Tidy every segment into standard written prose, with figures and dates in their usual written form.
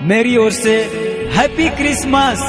मेरी ओर से हैप्पी क्रिसमस।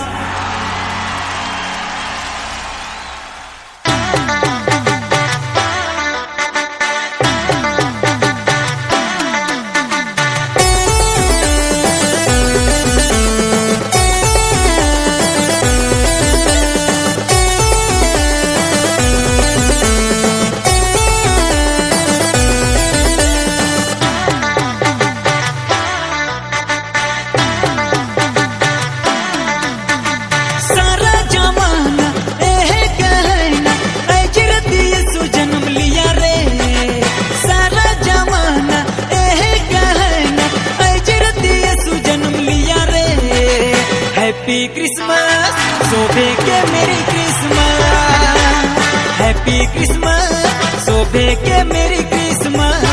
हैप्पी क्रिसमस शोभे के मेरी क्रिसमस, हैप्पी क्रिसमस शोभे के मेरी क्रिसमस।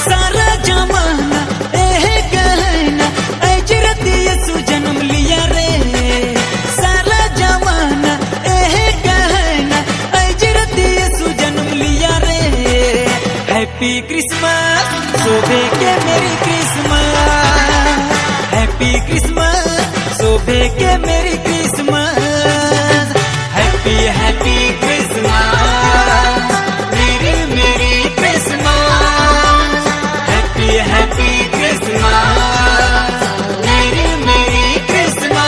सारा जमाना एहे कहना अजरत यीशु जन्म लिया रे, सारा जमाना एहे कहना अजरत यीशु जन्म लिया रे। हैप्पी क्रिसमस शोभे के मेरी क्रिसमस, हैप्पी क्रिसमस शोभे के मेरी क्रिसमस। हैप्पी हैप्पी क्रिसमस मेरी मेरी क्रिसमस, हैप्पी हैप्पी क्रिसमस मेरी मेरी क्रिसमस।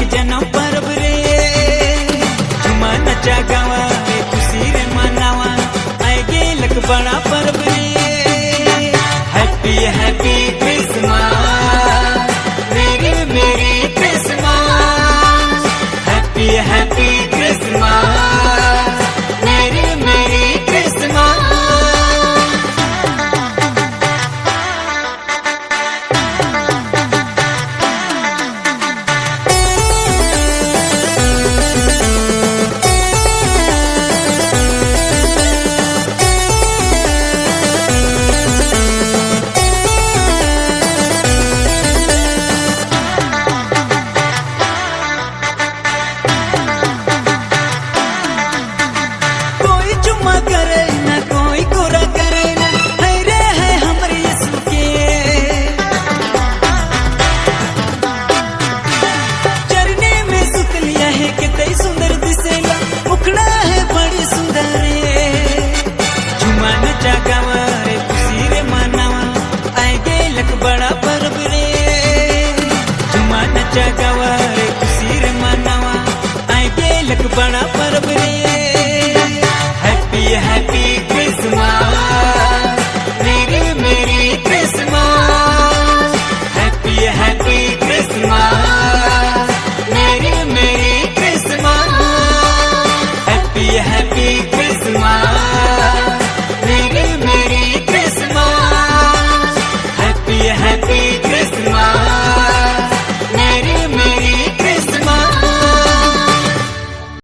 जन्म पर्व रे झुमा नचा गावा रे खुशी रे मनावा आए गेलक बड़ा पर्व रे। हैप्पी हैप्पी क्रिसमस मेरी मेरी क्रिसमस, हैप्पी हैप्पी क्रिसमस मेरी मेरी क्रिसमस। सुंदर दिसेला मुखड़ा है बड़ी सुंदर रे, झुमा नचा गावा रे खुशी रे मनावा आए गेलक बड़ा पर्व रे। झुमा नचा गावा रे खुशी रे मनावा आए गेलक बड़ा पर्व रे।